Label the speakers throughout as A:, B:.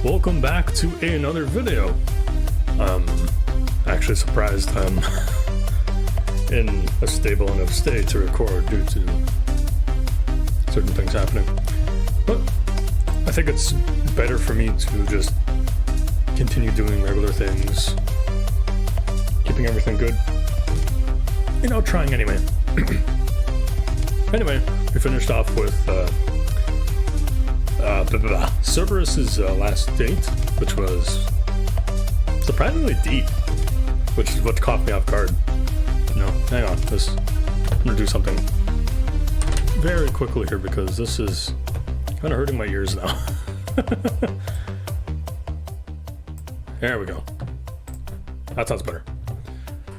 A: welcome back to another video. Actually surprised I'm in a stable enough state to record due to certain things happening. But I think it's better for me to just continue doing regular things, keeping everything good, trying anyway. Anyway, we finished off with Cerberus's last date, which was surprisingly deep, which is what caught me off guard. Hang on, I'm gonna do something very quickly here because this is kind of hurting my ears now. There we go. That sounds better.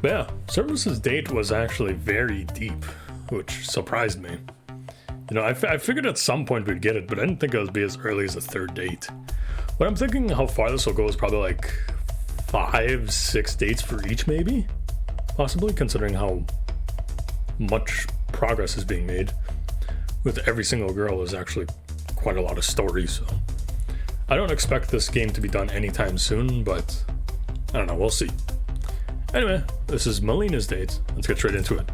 A: But yeah, Cerberus's date was actually very deep, which surprised me. I figured at some point we'd get it, but I didn't think it would be as early as the third date. But I'm thinking how far this will go is probably like 5-6 dates for each, maybe? Possibly, considering how much progress is being made. With every single girl, there's actually quite a lot of stories, so I don't expect this game to be done anytime soon, but I don't know, we'll see. Anyway, this is Malina's date. Let's get straight into it.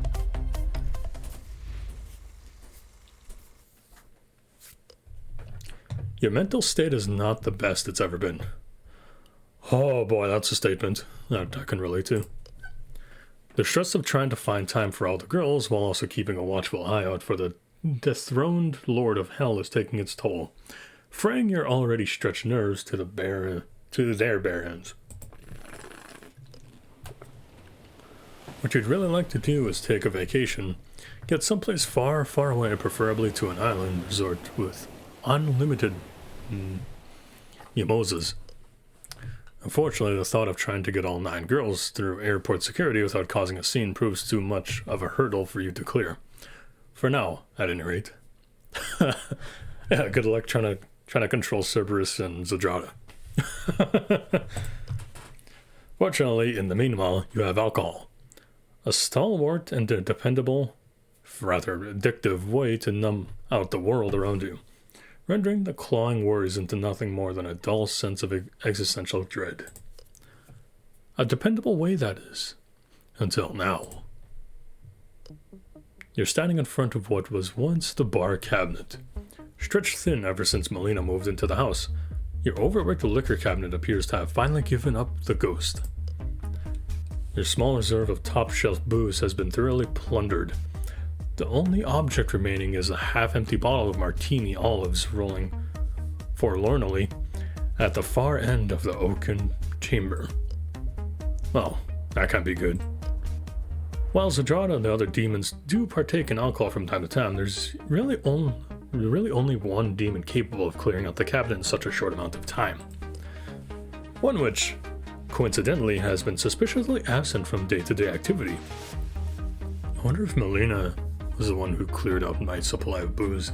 A: Your mental state is not the best it's ever been. Oh boy, that's a statement that I can relate to. The stress of trying to find time for all the girls while also keeping a watchful eye out for the dethroned Lord of Hell is taking its toll, fraying your already stretched nerves to their bare ends. What you'd really like to do is take a vacation, get someplace far, far away, preferably to an island resort with unlimited mimosas. Unfortunately, the thought of trying to get all 9 girls through airport security without causing a scene proves too much of a hurdle for you to clear. For now, at any rate. Yeah, good luck trying to control Cerberus and Zadrada. Fortunately, in the meanwhile, you have alcohol. A stalwart and a dependable, rather addictive way to numb out the world around you, rendering the clawing worries into nothing more than a dull sense of existential dread. A dependable way, that is. Until now. You're standing in front of what was once the bar cabinet. Stretched thin ever since Malina moved into the house, your overworked liquor cabinet appears to have finally given up the ghost. Your small reserve of top-shelf booze has been thoroughly plundered. The only object remaining is a half-empty bottle of martini olives rolling forlornly at the far end of the oaken chamber. Well, that can't be good. While Zadrada and the other demons do partake in alcohol from time to time, there's really only one demon capable of clearing out the cabinet in such a short amount of time. One which, coincidentally, has been suspiciously absent from day-to-day activity. I wonder if Malina was the one who cleared out Knight's supply of booze.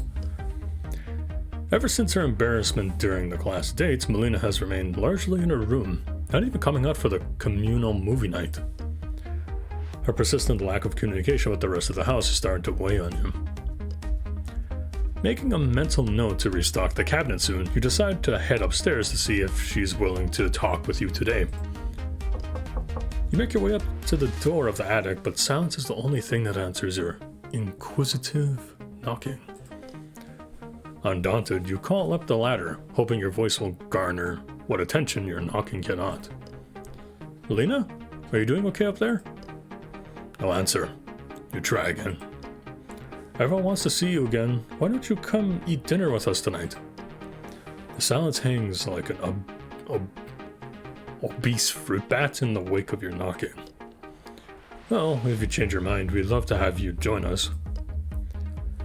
A: Ever since her embarrassment during the class dates, Malina has remained largely in her room, not even coming out for the communal movie night. Her persistent lack of communication with the rest of the house is starting to weigh on you. Making a mental note to restock the cabinet soon, you decide to head upstairs to see if she's willing to talk with you today. You make your way up to the door of the attic, but silence is the only thing that answers your inquisitive knocking. Undaunted, you call up the ladder, hoping your voice will garner what attention your knocking cannot. Malina, are you doing okay up there? No answer. You try again. Everyone wants to see you again. Why don't you come eat dinner with us tonight? The silence hangs like an obese fruit bat in the wake of your knocking. Well, if you change your mind, we'd love to have you join us.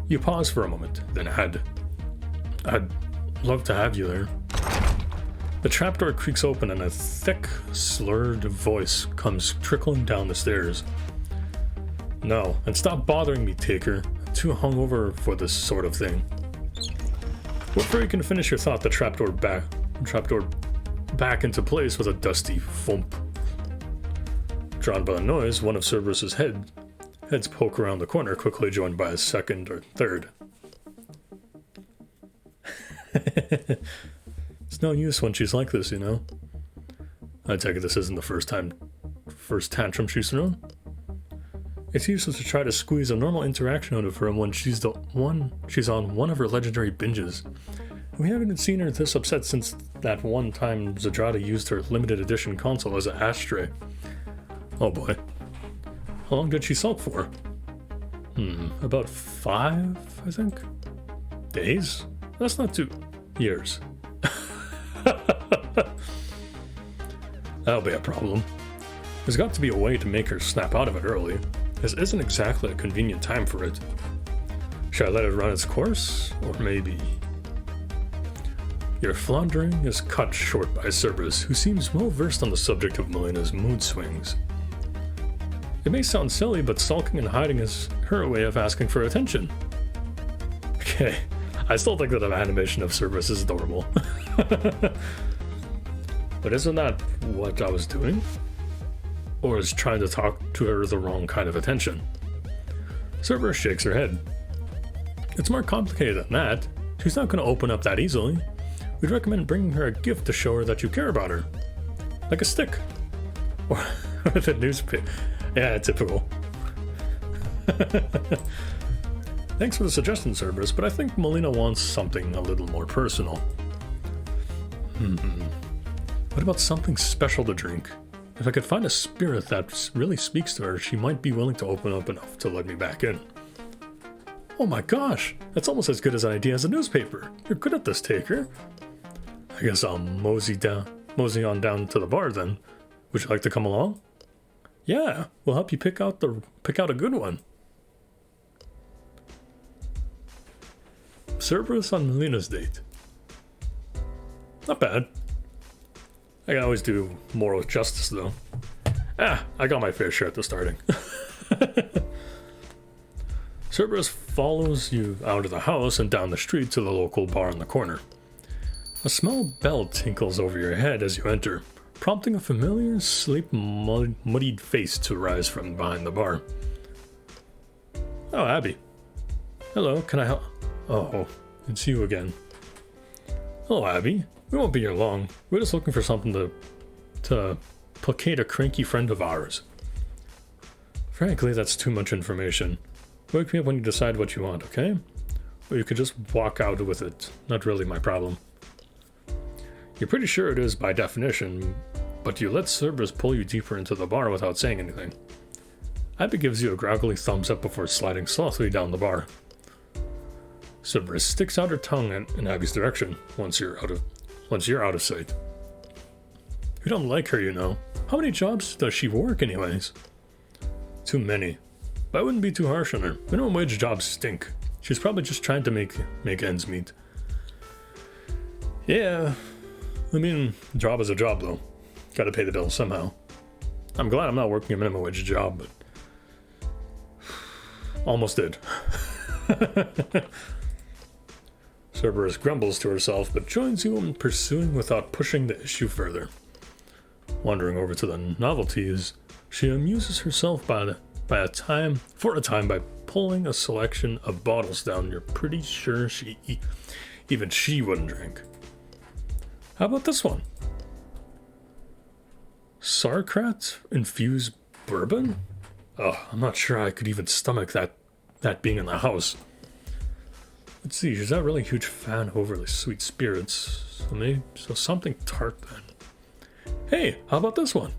A: You pause for a moment, then add, I'd love to have you there. The trapdoor creaks open and a thick, slurred voice comes trickling down the stairs. No, and stop bothering me, Taker. I'm too hungover for this sort of thing. Before you can finish your thought, the trapdoor back into place with a dusty thump. Drawn by the noise, one of Cerberus's heads poke around the corner, quickly joined by a second or third. It's no use when she's like this, you know? I take it this isn't the first tantrum she's thrown. It's useless to try to squeeze a normal interaction out of her when she's on one of her legendary binges. We haven't even seen her this upset since that one time Zadrada used her limited edition console as an ashtray. Oh boy. How long did she sulk for? About 5, I think? Days? That's not 2 years. That'll be a problem. There's got to be a way to make her snap out of it early. This isn't exactly a convenient time for it. Should I let it run its course? Or maybe... Your floundering is cut short by Cerberus, who seems well versed on the subject of Malina's mood swings. It may sound silly, but sulking and hiding is her way of asking for attention. Okay, I still think that an animation of Cerberus is adorable. But isn't that what I was doing? Or is trying to talk to her the wrong kind of attention? Cerberus shakes her head. It's more complicated than that. She's not going to open up that easily. We'd recommend bringing her a gift to show her that you care about her. Like a stick. Or the newspaper. Yeah, typical. Thanks for the suggestion, Cerberus, but I think Malina wants something a little more personal. What about something special to drink? If I could find a spirit that really speaks to her, she might be willing to open up enough to let me back in. Oh my gosh, that's almost as good as an idea as a newspaper. You're good at this, Taker. I guess I'll mosey on down to the bar then. Would you like to come along? Yeah, we'll help you pick out a good one. Cerberus on Malina's date. Not bad. I can always do more with justice though. I got my fair share at the starting. Cerberus follows you out of the house and down the street to the local bar on the corner. A small bell tinkles over your head as you enter, prompting a familiar, sleep-muddied face to rise from behind the bar. Oh, Abby. Hello, can I help? Oh, it's you again. Hello, Abby. We won't be here long. We're just looking for something to placate a cranky friend of ours. Frankly, that's too much information. Wake me up when you decide what you want, okay? Or you could just walk out with it. Not really my problem. You're pretty sure it is by definition, but you let Cerberus pull you deeper into the bar without saying anything. Abby gives you a groggly thumbs up before sliding softly down the bar. Cerberus sticks out her tongue in Abby's direction once you're out of sight. You don't like her, you know. How many jobs does she work anyways? Too many. But I wouldn't be too harsh on her. Minimum wage jobs stink. She's probably just trying to make ends meet. Yeah, I mean, job is a job though. Gotta pay the bills somehow. I'm glad I'm not working a minimum wage job, but almost did. Cerberus grumbles to herself, but joins you in pursuing without pushing the issue further. Wandering over to the novelties, she amuses herself for a time by pulling a selection of bottles down you're pretty sure even she wouldn't drink. How about this one? Sarkrat infused bourbon? Oh, I'm not sure I could even stomach that being in the house. Let's see, she's not really a huge fan of overly sweet spirits, so something tart then. Hey, how about this one?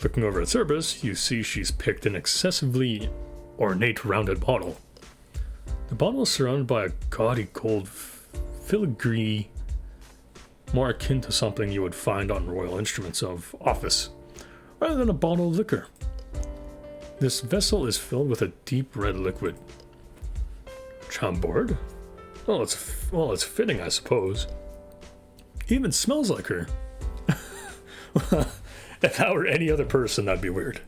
A: Looking over at Cerberus, you see she's picked an excessively ornate rounded bottle. The bottle is surrounded by a gaudy gold filigree, more akin to something you would find on royal instruments of office, rather than a bottle of liquor. This vessel is filled with a deep red liquid. Chambord? Well, it's fitting, I suppose. Even smells like her. If that were any other person, that'd be weird.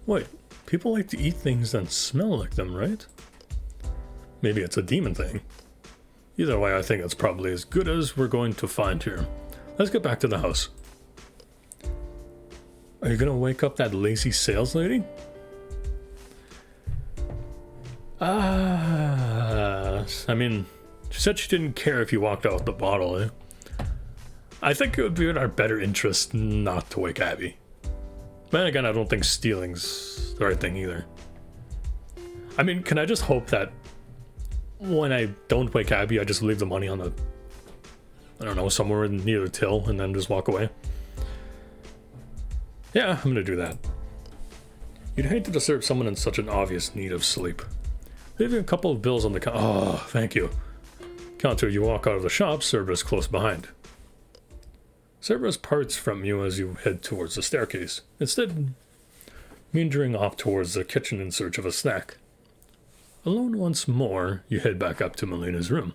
A: Wait, people like to eat things that smell like them, right? Maybe it's a demon thing. Either way, I think it's probably as good as we're going to find here. Let's get back to the house. Are you gonna wake up that lazy sales lady? I mean, She said she didn't care if you walked out with the bottle, eh? I think it would be in our better interest not to wake Abby. But then again, I don't think stealing's the right thing either. I mean, can I just hope that when I don't wake Abby, I just leave the money on the, I don't know, somewhere near the till and then just walk away? Yeah, I'm gonna do that. You'd hate to disturb someone in such an obvious need of sleep. Leaving a couple of bills on the counter. Oh, thank you. Counter, you walk out of the shop, Cerberus close behind. Cerberus parts from you as you head towards the staircase, instead meandering off towards the kitchen in search of a snack. Alone once more, you head back up to Malina's room,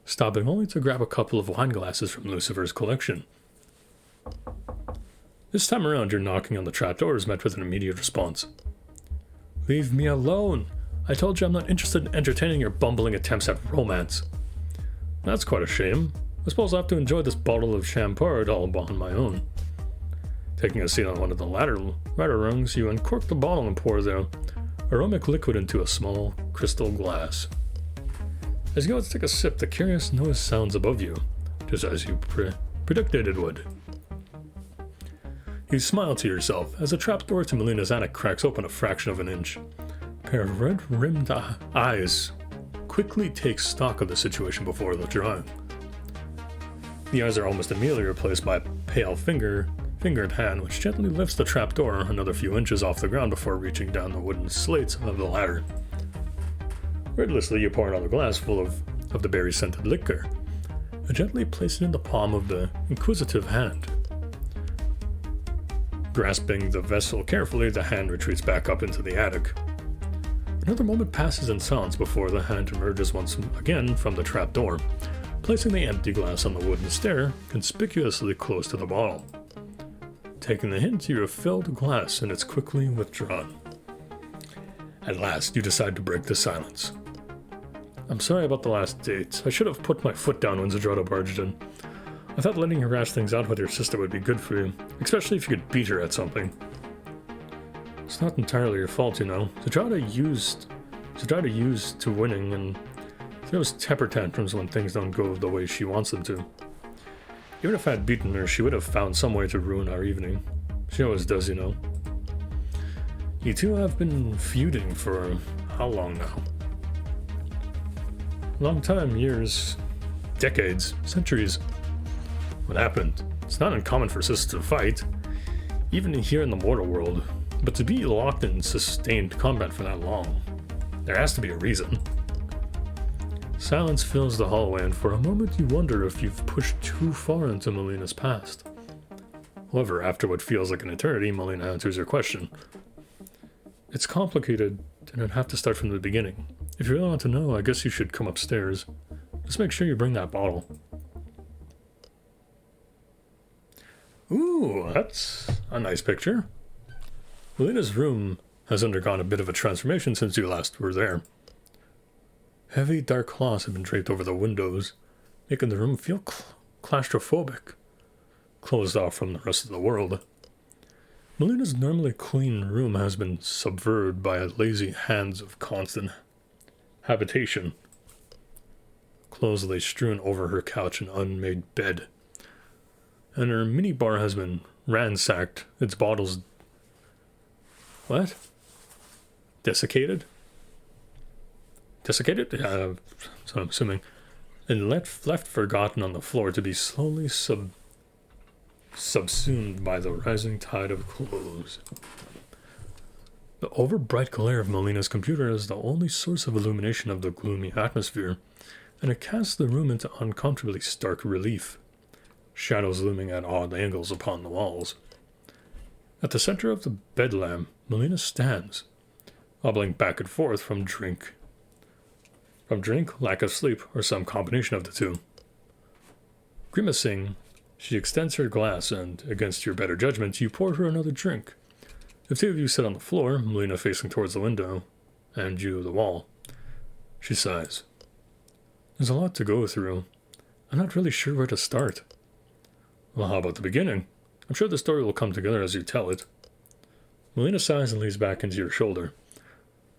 A: stopping only to grab a couple of wine glasses from Lucifer's collection. This time around, your knocking on the trapdoor is met with an immediate response. Leave me alone! I told you I'm not interested in entertaining your bumbling attempts at romance. That's quite a shame. I suppose I'll have to enjoy this bottle of champagne all on my own. Taking a seat on one of the ladder rungs, you uncork the bottle and pour the aromatic liquid into a small crystal glass. As you go to take a sip, the curious noise sounds above you, just as you predicted it would. You smile to yourself as the trapdoor to Malina's attic cracks open a fraction of an inch. A pair of red-rimmed eyes quickly take stock of the situation before withdrawing. The eyes are almost immediately replaced by a pale fingered hand which gently lifts the trapdoor another few inches off the ground before reaching down the wooden slates of the ladder. Wordlessly, you pour another glass full of the berry-scented liquor, and gently place it in the palm of the inquisitive hand. Grasping the vessel carefully, the hand retreats back up into the attic. Another moment passes in silence before the hand emerges once again from the trapdoor, placing the empty glass on the wooden stair conspicuously close to the bottle. Taking the hint, you refill the glass and it's quickly withdrawn. At last, you decide to break the silence. I'm sorry about the last date. I should have put my foot down when Zadrada barged in. I thought letting you rash things out with your sister would be good for you, especially if you could beat her at something. It's not entirely your fault, you know. Zadrada used to winning and throws temper tantrums when things don't go the way she wants them to. Even if I had beaten her, she would have found some way to ruin our evening. She always does, you know. You two have been feuding for how long now? Long time, years, decades, centuries. What happened? It's not uncommon for sisters to fight, even here in the mortal world, but to be locked in sustained combat for that long, there has to be a reason. Silence fills the hallway, and for a moment you wonder if you've pushed too far into Malina's past. However, after what feels like an eternity, Malina answers your question. It's complicated, and I'd have to start from the beginning. If you really want to know, I guess you should come upstairs. Just make sure you bring that bottle. Ooh, that's a nice picture. Malina's room has undergone a bit of a transformation since you last were there. Heavy, dark cloths have been draped over the windows, making the room feel claustrophobic, closed off from the rest of the world. Malina's normally clean room has been subverted by lazy hands of constant habitation. Clothes lay strewn over her couch and unmade bed, and her minibar has been ransacked, its bottles... What? Desiccated? Desiccated? So I'm assuming. And left forgotten on the floor to be slowly subsumed by the rising tide of clothes. The overbright glare of Malina's computer is the only source of illumination of the gloomy atmosphere, and it casts the room into uncomfortably stark relief, shadows looming at odd angles upon the walls. At the center of the bed lamp, Malina stands, wobbling back and forth from drink, lack of sleep, or some combination of the two. Grimacing, she extends her glass and, against your better judgment, you pour her another drink. The two of you sit on the floor, Malina facing towards the window, and you the wall. She sighs. There's a lot to go through. I'm not really sure where to start. Well, how about the beginning? I'm sure the story will come together as you tell it. Malina sighs and leans back into your shoulder.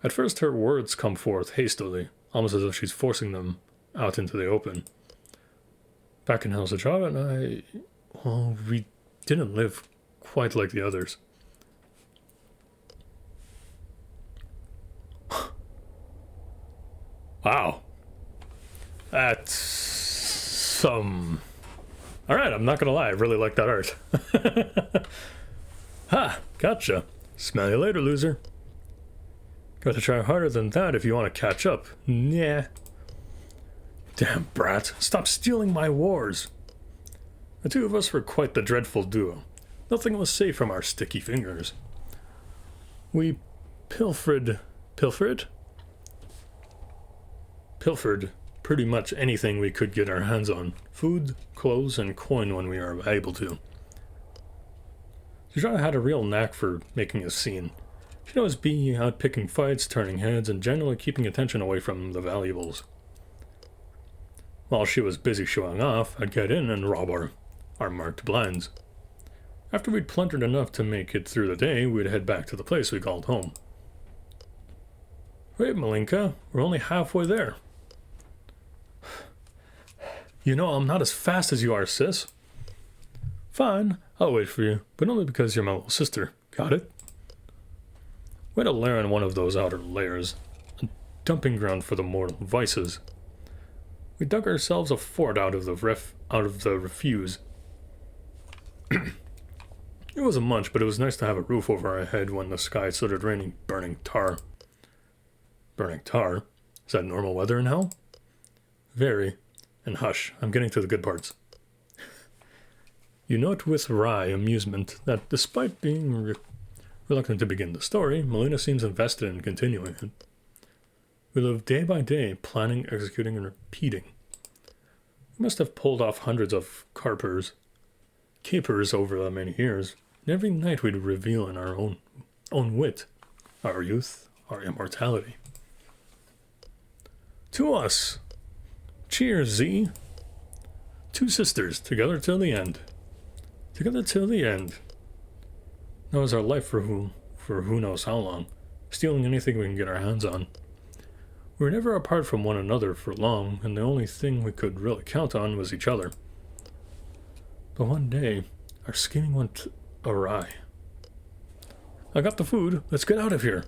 A: At first her words come forth hastily, almost as if she's forcing them out into the open. Back in Helltaker and we didn't live quite like the others. Wow. That's some... Alright, I'm not gonna lie, I really like that art. Ha! Gotcha. Smell you later, loser. Got to try harder than that if you want to catch up. Nah. Damn, brat. Stop stealing my wars. The two of us were quite the dreadful duo. Nothing was safe from our sticky fingers. We pilfered pretty much anything we could get our hands on. Food, clothes, and coin when we were able to. Sujata had a real knack for making a scene. She'd always be out picking fights, turning heads, and generally keeping attention away from the valuables. While she was busy showing off, I'd get in and rob our marked blinds. After we'd plundered enough to make it through the day, we'd head back to the place we called home. Wait, Malinka, we're only halfway there. You know, I'm not as fast as you are, sis. Fine, I'll wait for you, but only because you're my little sister. Got it? We had a lair in one of those outer layers, a dumping ground for the mortal vices. We dug ourselves a fort out of the refuse. It wasn't much, but it was nice to have a roof over our head when the sky started raining burning tar. Burning tar? Is that normal weather in hell? Very. And hush, I'm getting to the good parts. You note with wry amusement that despite being reluctant to begin the story, Malina seems invested in continuing it. We live day by day, planning, executing, and repeating. We must have pulled off hundreds of capers over the many years, and every night we'd reveal in our own wit, our youth, our immortality. To us! Cheers, Z! Two sisters, together till the end. Together till the end. That was our life for who knows how long, stealing anything we can get our hands on. We were never apart from one another for long, and the only thing we could really count on was each other. But one day, our scheming went awry. I got the food, let's get out of here.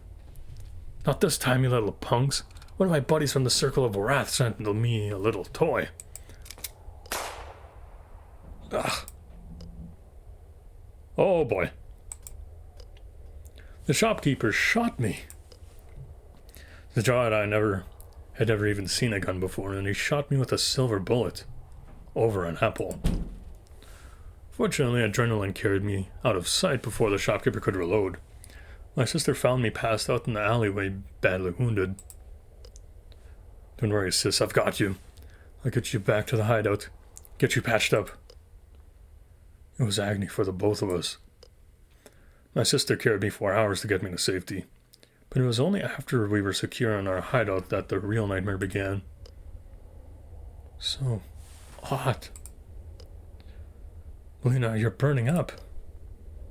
A: Not this time, you little punks. One of my buddies from the Circle of Wrath sent me a little toy. Ugh. Oh boy. The shopkeeper shot me. The Jawhead had never even seen a gun before, and he shot me with a silver bullet. Over an apple. Fortunately, adrenaline carried me out of sight before the shopkeeper could reload. My sister found me passed out in the alleyway, badly wounded. Don't worry, sis, I've got you. I'll get you back to the hideout. Get you patched up. It was agony for the both of us. My sister carried me 4 hours to get me to safety, but it was only after we were secure in our hideout that the real nightmare began. So hot. Malina, you're burning up.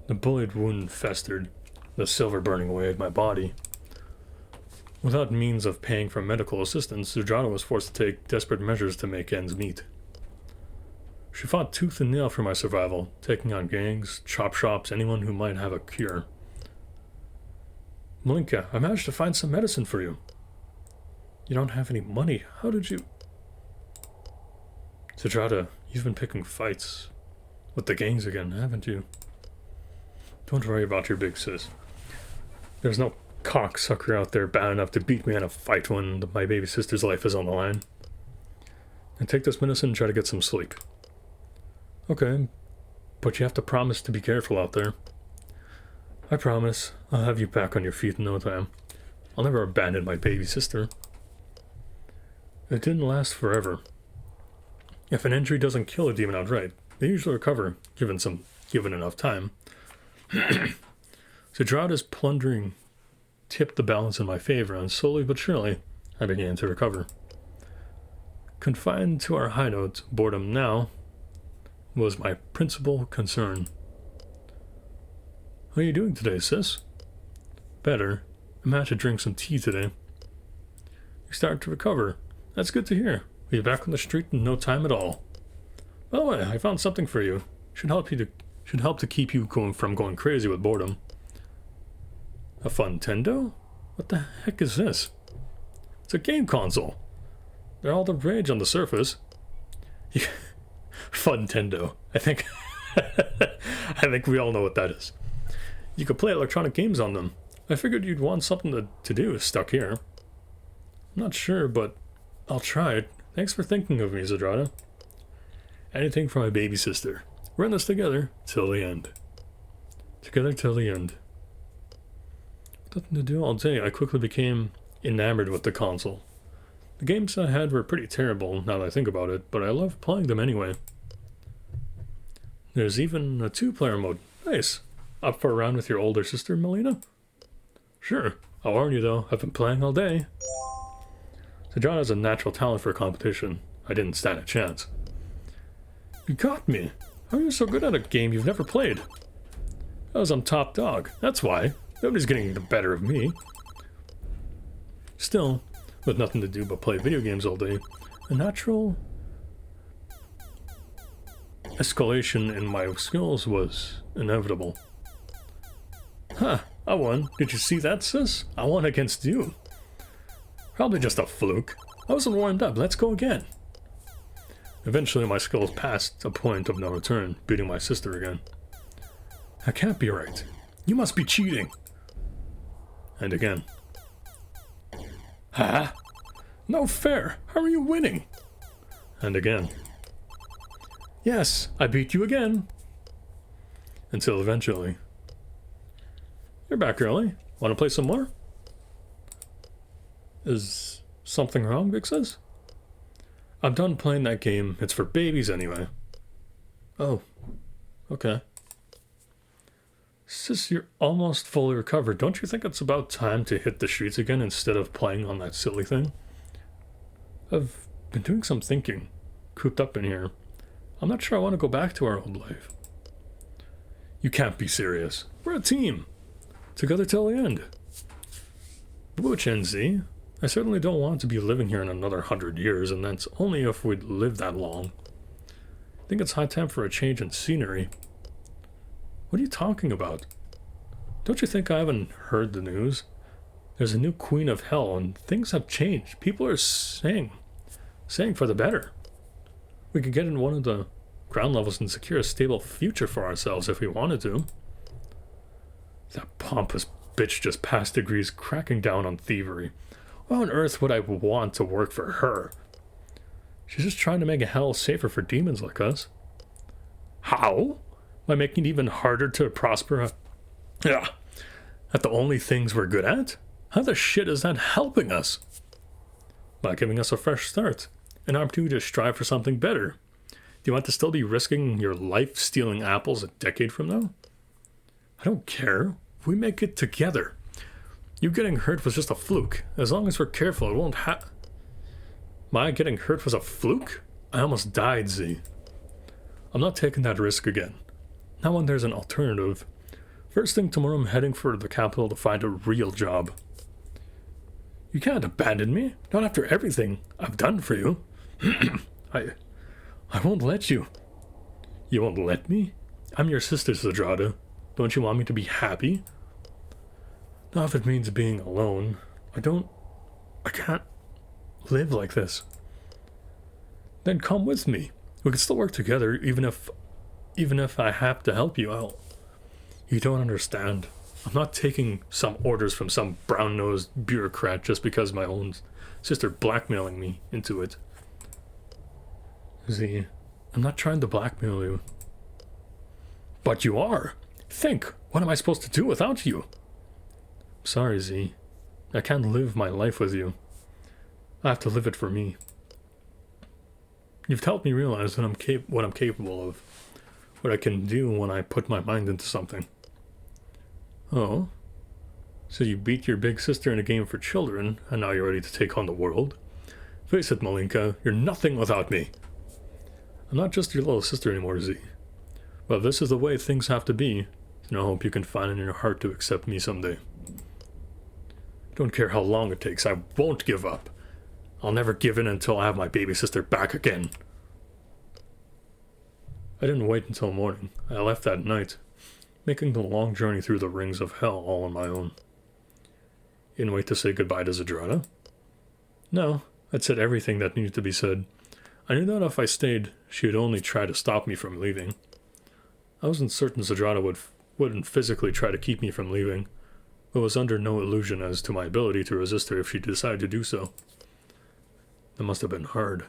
A: The bullet wound festered, the silver burning away at my body. Without means of paying for medical assistance, Sujata was forced to take desperate measures to make ends meet. She fought tooth and nail for my survival, taking on gangs, chop shops, anyone who might have a cure. Malinka, I managed to find some medicine for you. You don't have any money. How did you... Sujata, you've been picking fights with the gangs again, haven't you? Don't worry about your big sis. There's no cocksucker out there bad enough to beat me in a fight when my baby sister's life is on the line. And take this medicine and try to get some sleep. Okay, but you have to promise to be careful out there. I promise. I'll have you back on your feet in no time. I'll never abandon my baby sister. It didn't last forever. If an injury doesn't kill a demon outright, they usually recover, given enough time. Sudrada's plundering tipped the balance in my favor, and slowly but surely, I began to recover. Confined to our hideout, boredom now was my principal concern. How are you doing today, sis? Better. I managed to drink some tea today. You started to recover. That's good to hear. We'll be back on the street in no time at all. By the way, I found something for you. Should help to keep you from going crazy with boredom. A Funtendo? What the heck is this? It's a game console. They're all the rage on the surface. Funtendo. I think we all know what that is. You could play electronic games on them. I figured you'd want something to do stuck here. I'm not sure, but I'll try it. Thanks for thinking of me, Zadrada. Anything for my baby sister. We're in this together till the end. Together till the end. Nothing to do all day. I quickly became enamored with the console. The games I had were pretty terrible now that I think about it, but I love playing them anyway. There's even a 2-player mode. Nice. Up for a round with your older sister, Malina? Sure. I'll warn you though, I've been playing all day. So John has a natural talent for competition. I didn't stand a chance. You got me. How are you so good at a game you've never played? Because I'm top dog. That's why. Nobody's getting the better of me. Still, with nothing to do but play video games all day, a natural escalation in my skills was inevitable. Huh, I won. Did you see that, sis? I won against you. Probably just a fluke. I wasn't warmed up. Let's go again. Eventually, my skills passed a point of no return, beating my sister again. That can't be right. You must be cheating. And again. Huh? No fair. How are you winning? And again. Yes, I beat you again. Until eventually. You're back early. Want to play some more? Is something wrong, Vic says? I'm done playing that game. It's for babies anyway. Oh. Okay. Sis, you're almost fully recovered. Don't you think it's about time to hit the streets again instead of playing on that silly thing? I've been doing some thinking. Cooped up in here. I'm not sure I want to go back to our old life. You can't be serious. We're a team. Together till the end. Which NZ? I certainly don't want to be living here in another 100 years, and that's only if we'd live that long. I think it's high time for a change in scenery. What are you talking about? Don't you think I haven't heard the news? There's a new Queen of Hell, and things have changed. People are saying for the better. We could get in one of the ground levels and secure a stable future for ourselves if we wanted to. That pompous bitch just passed degrees cracking down on thievery. Why on earth would I want to work for her? She's just trying to make hell safer for demons like us. How? By making it even harder to prosper at the only things we're good at? How the shit is that helping us? By giving us a fresh start. An opportunity to strive for something better. Do you want to still be risking your life stealing apples a decade from now? I don't care. We make it together. You getting hurt was just a fluke. As long as we're careful, it won't My getting hurt was a fluke? I almost died, Z. I'm not taking that risk again. Not when there's an alternative. First thing tomorrow, I'm heading for the capital to find a real job. You can't abandon me. Not after everything I've done for you. I won't let you. You won't let me? I'm your sister, Zadrada. Don't you want me to be happy? Not if it means being alone. I can't live like this. Then come with me. We can still work together, even if I have to help you out. You don't understand. I'm not taking some orders from some brown-nosed bureaucrat just because my own sister blackmailing me into it. Z, I'm not trying to blackmail you. But you are. Think, what am I supposed to do without you? Sorry, Z. I can't live my life with you. I have to live it for me. You've helped me realize that what I'm capable of. What I can do when I put my mind into something. Oh? So you beat your big sister in a game for children, and now you're ready to take on the world? Face it, Malinka, you're nothing without me. I'm not just your little sister anymore, Z. But if this is the way things have to be, then I hope you can find in your heart to accept me someday. Don't care how long it takes, I won't give up. I'll never give in until I have my baby sister back again. I didn't wait until morning. I left that night, making the long journey through the rings of hell all on my own. You didn't wait to say goodbye to Zadrada? No, I'd said everything that needed to be said. I knew that if I stayed, she would only try to stop me from leaving. I wasn't certain Zadrada wouldn't physically try to keep me from leaving, but was under no illusion as to my ability to resist her if she decided to do so. That must have been hard.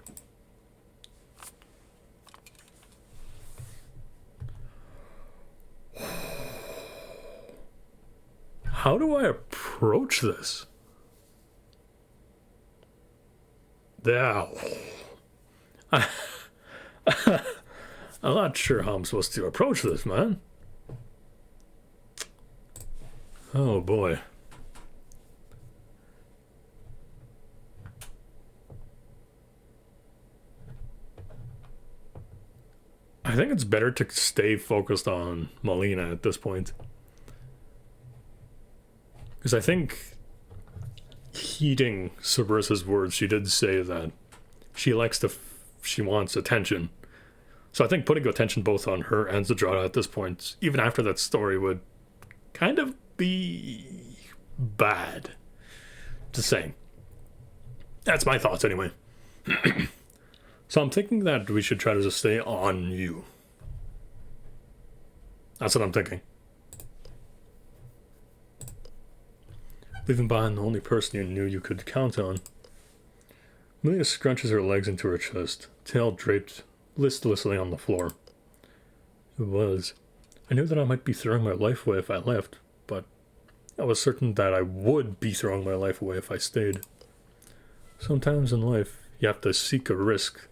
A: How do I approach this? Yeah. I'm not sure how I'm supposed to approach this, man. Oh boy. I think it's better to stay focused on Malina at this point. Because I think, heeding Cerberus's words, she did say that she wants attention. So I think putting attention both on her and Zadrada at this point, even after that story, would kind of be bad. Just saying. That's my thoughts anyway. So I'm thinking that we should try to just stay on you. That's what I'm thinking. Leaving behind the only person you knew you could count on. Amelia scrunches her legs into her chest, tail draped listlessly on the floor. It was. I knew that I might be throwing my life away if I left, but I was certain that I would be throwing my life away if I stayed. Sometimes in life, you have to seek a risk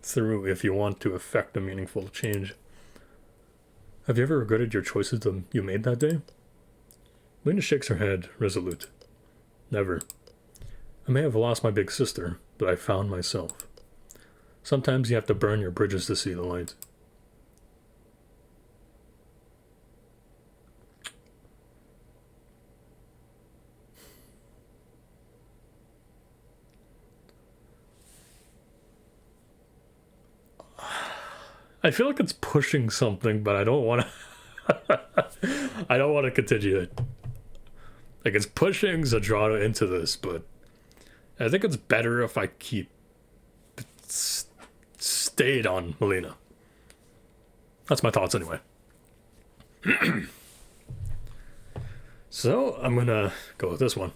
A: through if you want to effect a meaningful change. Have you ever regretted your choices that you made that day? Lena shakes her head, resolute. Never. I may have lost my big sister, but I found myself. Sometimes you have to burn your bridges to see the light. I feel like it's pushing something, but I don't want to. I don't want to continue it. Like, it's pushing Zadrada into this, but I think it's better if I keep stayed on Malina. That's my thoughts anyway. So I'm gonna go with this one.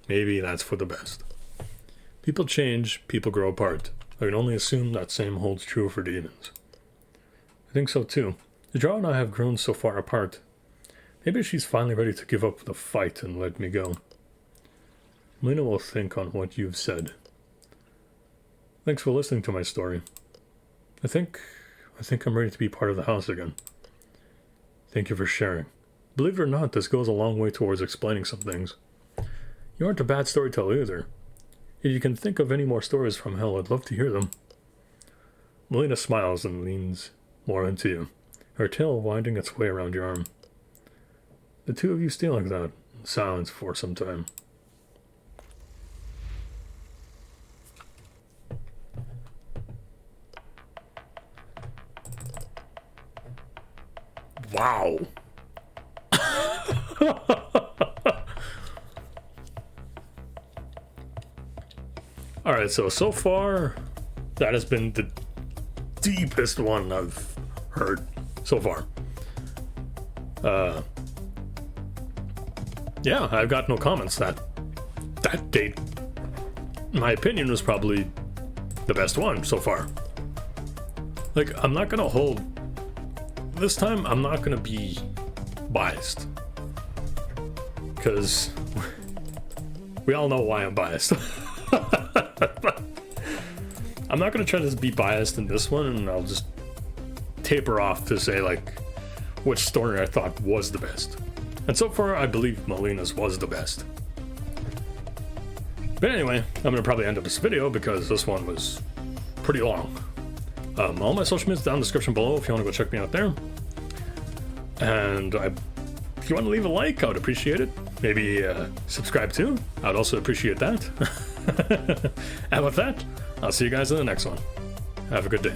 A: Maybe that's for the best. People change, people grow apart. I can only assume that same holds true for demons. I think so too. Zadrada and I have grown so far apart. Maybe she's finally ready to give up the fight and let me go. Malina will think on what you've said. Thanks for listening to my story. I think I'm ready to be part of the house again. Thank you for sharing. Believe it or not, this goes a long way towards explaining some things. You aren't a bad storyteller either. If you can think of any more stories from hell, I'd love to hear them. Malina smiles and leans more into you, her tail winding its way around your arm. The two of you stay like that, in silence for some time. Wow. Alright, so far, that has been the deepest one I've heard so far. Yeah, I've got no comments. That date, in my opinion, was probably the best one so far. Like, I'm not gonna hold... This time, I'm not gonna be biased. Because we all know why I'm biased. I'm not gonna try to be biased in this one, and I'll just taper off to say, like, which story I thought was the best. And so far, I believe Malina's was the best. But anyway, I'm gonna probably end up this video because this one was pretty long. All my social media's down in the description below if you want to go check me out there. And if you want to leave a like, I would appreciate it. Maybe subscribe too. I'd also appreciate that. And with that, I'll see you guys in the next one. Have a good day.